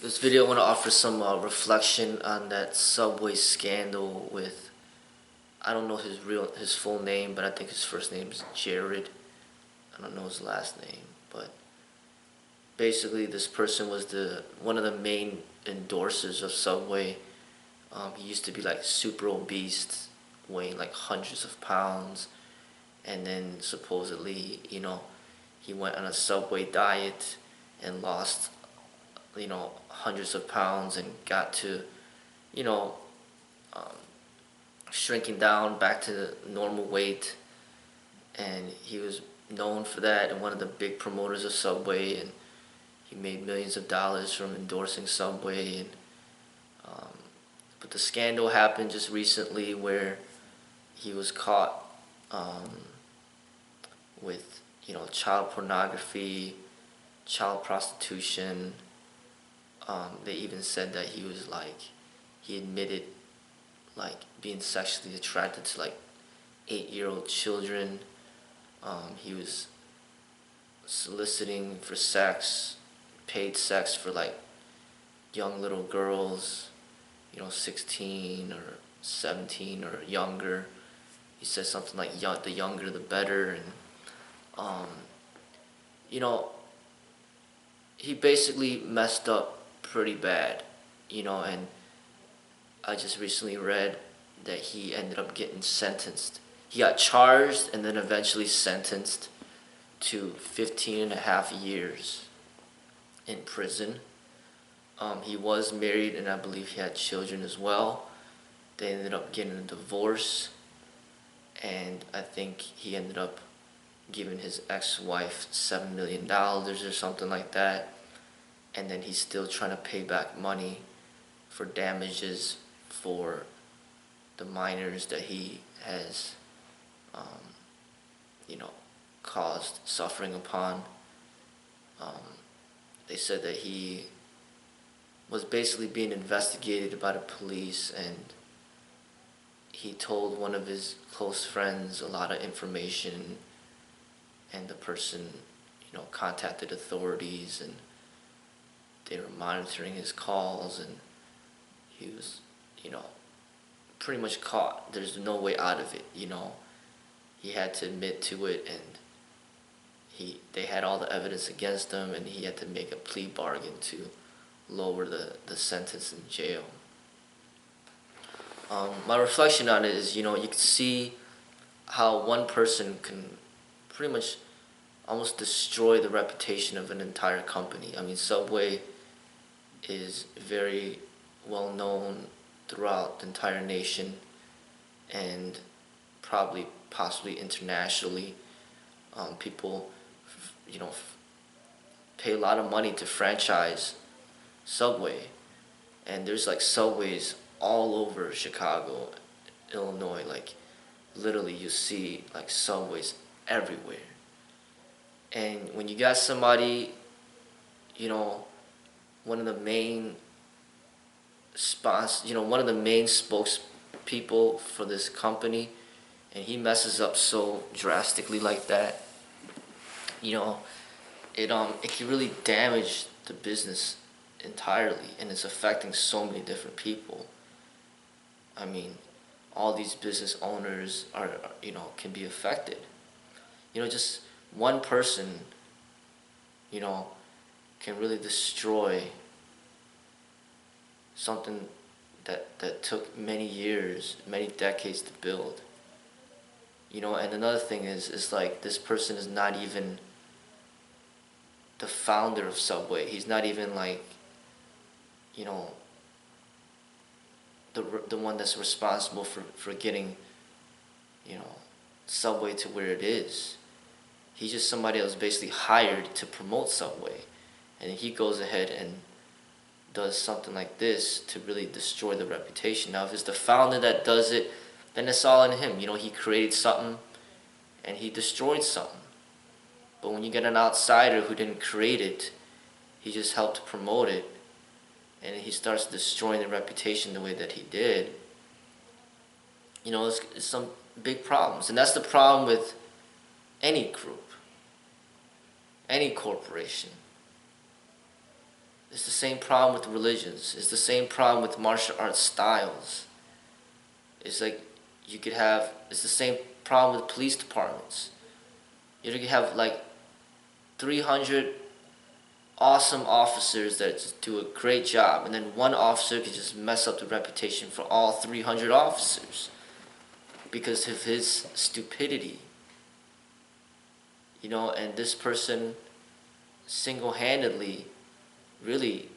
This video I want to offer some reflection on that Subway scandal with, I don't know his full name, but I think his first name is Jared. I don't know his last name, but basically this person was the one of the main endorsers of Subway. He used to be like super obese, weighing like hundreds of pounds, and then supposedly, he went on a Subway diet and lost, hundreds of pounds and got to, you know, um, shrinking down back to normal weight. And he was known for that and one of the big promoters of Subway. And he made millions of dollars from endorsing Subway. Um, but the scandal happened just recently where he was caught with, child pornography, child prostitution. They even said that he admitted like being sexually attracted to like 8-year-old children. He was soliciting for sex, paid sex for like young little girls, 16 or 17 or younger. He said something like the younger the better, and um, you know, he basically messed up pretty bad, and I just recently read that he ended up getting sentenced. He got charged and then eventually sentenced to 15 and a half years in prison. He was married and I believe he had children as well. They ended up getting a divorce, and I think he ended up giving his ex-wife $7 million or something like that. And then he's still trying to pay back money for damages for the minors that he has, um, caused suffering upon. Um, they said that he was basically being investigated by the police, and he told one of his close friends a lot of information, and the person, contacted authorities, and they were monitoring his calls, and he was, pretty much caught. There's no way out of it. He had to admit to it, and they had all the evidence against him, and he had to make a plea bargain to lower the sentence in jail. My reflection on it is, you can see how one person can pretty much almost destroy the reputation of an entire company. I mean, Subway is very well known throughout the entire nation and probably possibly internationally. People, pay a lot of money to franchise Subway, and there's like Subways all over Chicago, Illinois. Like literally, you see like Subways everywhere. And when you got somebody, you know, one of the main one of the main spokespeople for this company, and he messes up so drastically like that, it can really damage the business entirely, and it's affecting so many different people. I mean, all these business owners can be affected. Just one person, you know, can really destroy something that took many years, many decades to build. And another thing is like this person is not even the founder of Subway. He's not even like, you know, the one that's responsible for getting, Subway to where it is. He's just somebody that was basically hired to promote Subway. And he goes ahead and does something like this to really destroy the reputation. Now, if it's the founder that does it, then it's all in him. He created something and he destroyed something. But when you get an outsider who didn't create it, he just helped promote it, and he starts destroying the reputation the way that he did, it's some big problems. And that's the problem with any group, any corporation. It's the same problem with religions. It's the same problem with martial arts styles. It's like you could have, it's the same problem with police departments. You could have like 300 awesome officers that just do a great job, and then one officer could just mess up the reputation for all 300 officers because of his stupidity. And this person single-handedly really,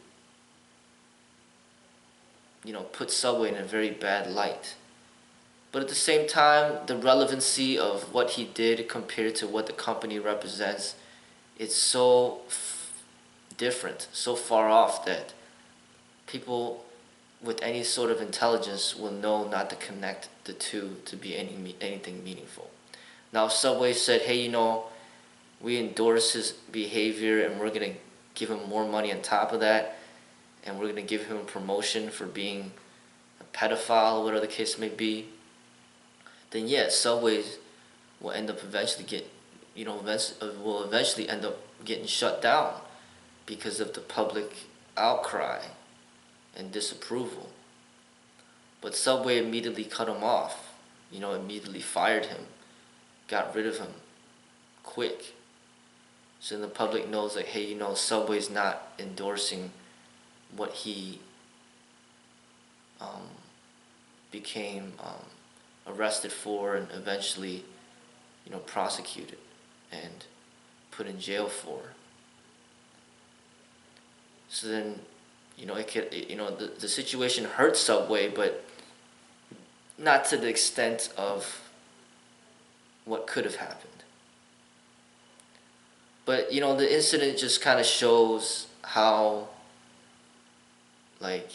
put Subway in a very bad light. But at the same time, the relevancy of what he did compared to what the company represents, it's so different, so far off that people with any sort of intelligence will know not to connect the two to be anything meaningful. Now, if Subway said, hey, we endorse his behavior and we're going to give him more money on top of that, and we're going to give him a promotion for being a pedophile, whatever the case may be, then yeah, Subway will end up eventually will eventually end up getting shut down because of the public outcry and disapproval. But Subway immediately cut him off, immediately fired him, got rid of him quick. So then the public knows, like, hey, Subway's not endorsing what he became arrested for and eventually, prosecuted and put in jail for. So then, the situation hurt Subway, but not to the extent of what could have happened. But, the incident just kind of shows how, like,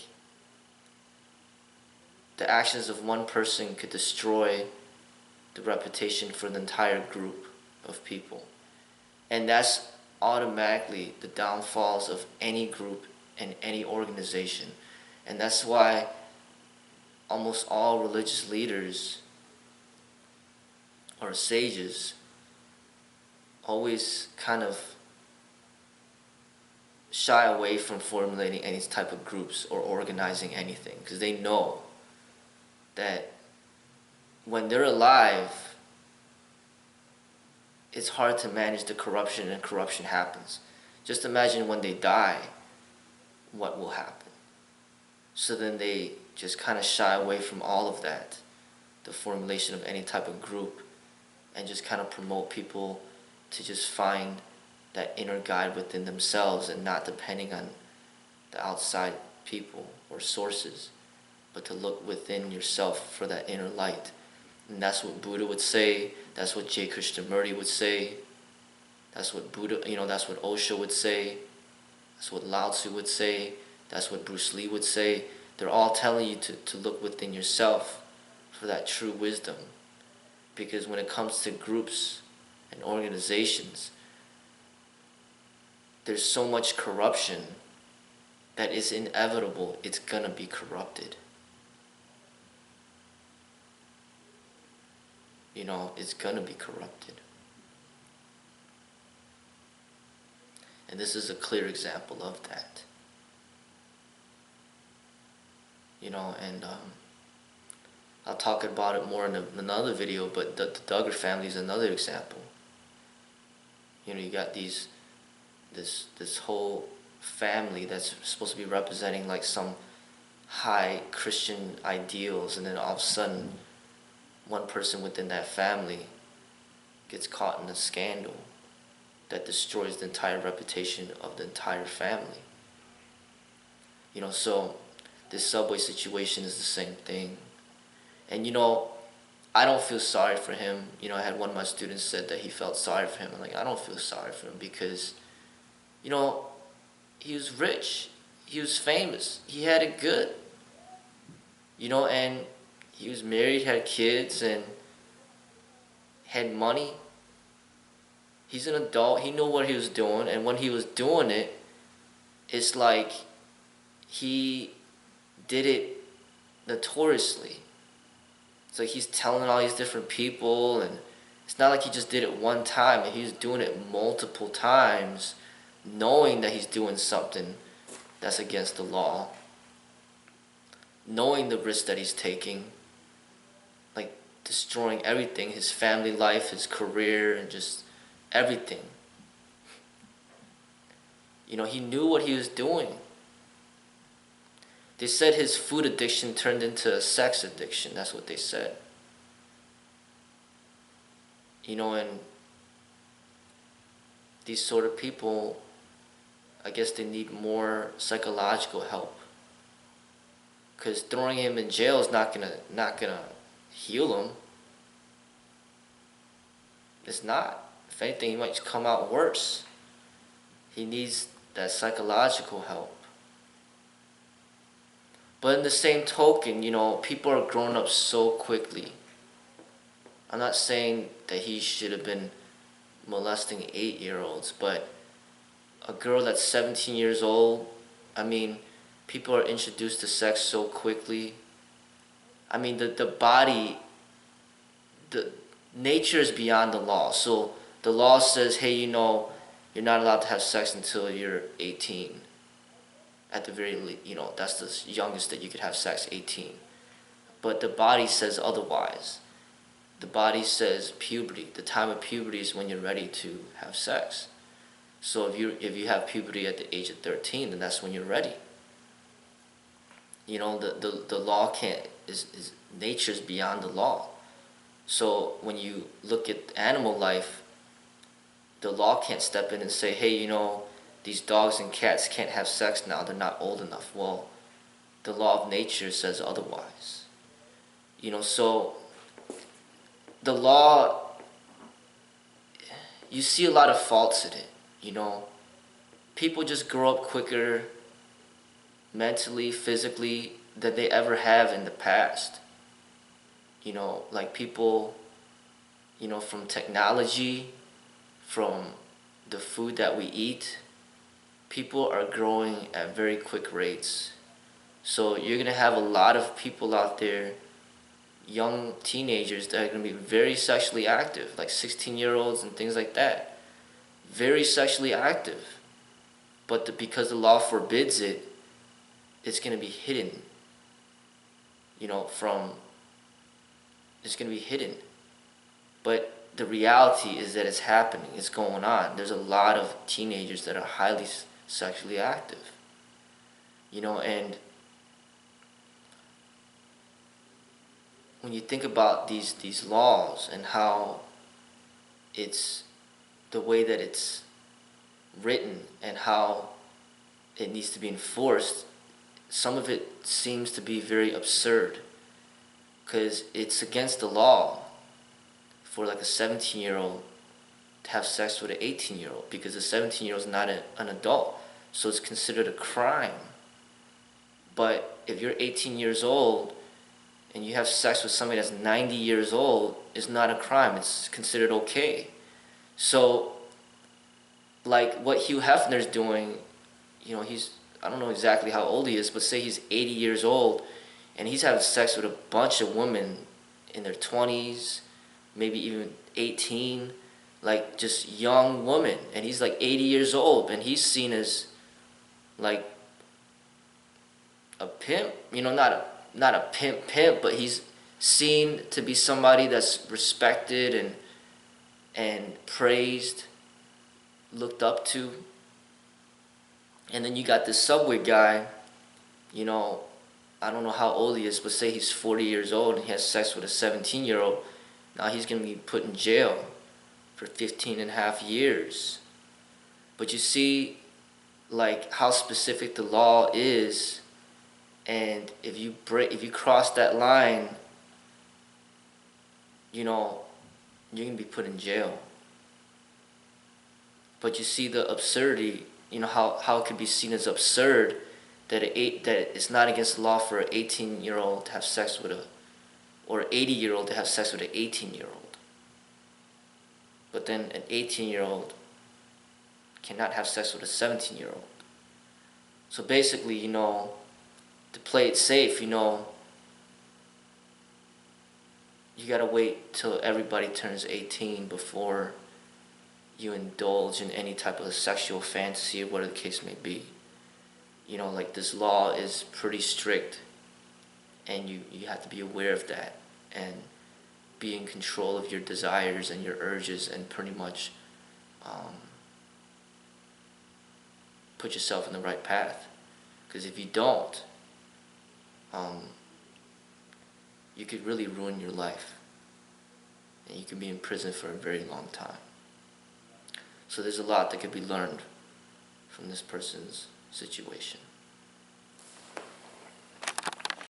the actions of one person could destroy the reputation for the entire group of people. And that's automatically the downfalls of any group and any organization. And that's why almost all religious leaders or sages always kind of shy away from formulating any type of groups or organizing anything, because they know that when they're alive, it's hard to manage the corruption, and corruption happens. Just imagine when they die, what will happen. So then they just kind of shy away from all of that, the formulation of any type of group, and just kind of promote people to just find that inner guide within themselves and not depending on the outside people or sources, but to look within yourself for that inner light. And that's what Buddha would say. That's what J. Krishnamurti would say. That's what that's what Osho would say. That's what Lao Tzu would say. That's what Bruce Lee would say. They're all telling you to look within yourself for that true wisdom. Because when it comes to groups and organizations, there's so much corruption that it's inevitable it's gonna be corrupted. It's gonna be corrupted. And this is a clear example of that. And I'll talk about it more in another video, but the Duggar family is another example. You got this whole family that's supposed to be representing like some high Christian ideals, and then all of a sudden one person within that family gets caught in a scandal that destroys the entire reputation of the entire family. So this Subway situation is the same thing. And I don't feel sorry for him. I had one of my students said that he felt sorry for him. I'm like, I don't feel sorry for him because, he was rich. He was famous. He had it good. And he was married, had kids, and had money. He's an adult. He knew what he was doing. And when he was doing it, it's like he did it notoriously. It's like he's telling all these different people, and it's not like he just did it one time. And he's doing it multiple times, knowing that he's doing something that's against the law, knowing the risk that he's taking, like destroying everything, his family life, his career, and just everything. You know, he knew what he was doing. They said his food addiction turned into a sex addiction. That's what they said. You know, and these sort of people, I guess they need more psychological help. Because throwing him in jail is not gonna heal him. It's not. If anything, he might come out worse. He needs that psychological help. But in the same token, you know, people are growing up so quickly. I'm not saying that he should have been molesting 8-year-olds, but a girl that's 17 years old, I mean, people are introduced to sex so quickly. I mean, the body, the nature is beyond the law. So the law says, hey, you know, you're not allowed to have sex until you're 18. At the very least, you know, that's the youngest that you could have sex, 18. But the body says otherwise. The body says puberty. The time of puberty is when you're ready to have sex. So if you have puberty at the age of 13, then that's when you're ready. You know, the law can't, is nature's beyond the law. So when you look at animal life, the law can't step in and say, hey, you know, these dogs and cats can't have sex now, they're not old enough. Well, the law of nature says otherwise. You know, so the law, you see a lot of faults in it, you know. People just grow up quicker mentally, physically, than they ever have in the past. You know, like people, you know, from technology, from the food that we eat, people are growing at very quick rates. So you're going to have a lot of people out there, young teenagers, that are going to be very sexually active, like 16-year-olds and things like that. Very sexually active. But because the law forbids it, it's going to be hidden. You know, it's going to be hidden. But the reality is that it's happening. It's going on. There's a lot of teenagers that are highly sexually active. You know, and when you think about these laws and how it's the way that it's written and how it needs to be enforced, some of it seems to be very absurd, because it's against the law for like a 17-year-old to have sex with an 18-year-old, because the 17-year-old is not an adult, so it's considered a crime. But if you're 18 years old and you have sex with somebody that's 90 years old, it's not a crime. It's considered okay. So, like what Hugh Hefner's doing, you know, I don't know exactly how old he is, but say he's 80 years old, and he's having sex with a bunch of women in their 20s, maybe even 18, like just young women, and he's like 80 years old, and he's seen as like a pimp, you know, not a pimp, but he's seen to be somebody that's respected and praised, looked up to. And then you got this Subway guy, you know, I don't know how old he is, but say he's 40 years old and he has sex with a 17-year-old. Now he's going to be put in jail for 15 and a half years. But you see, like, how specific the law is, and if you cross that line, you know, you're going to be put in jail. But you see the absurdity, you know, how it could be seen as absurd that it's not against the law for an 18-year-old to have sex with or an 80-year-old to have sex with an 18-year-old. But then an 18-year-old cannot have sex with a 17-year-old. So basically, you know, to play it safe, you know, you gotta wait till everybody turns 18 before you indulge in any type of sexual fantasy or whatever the case may be. like this law is pretty strict, and you have to be aware of that and be in control of your desires and your urges, and pretty much um, put yourself in the right path. Because if you don't, um, you could really ruin your life, and you could be in prison for a very long time. So there's a lot that could be learned from this person's situation.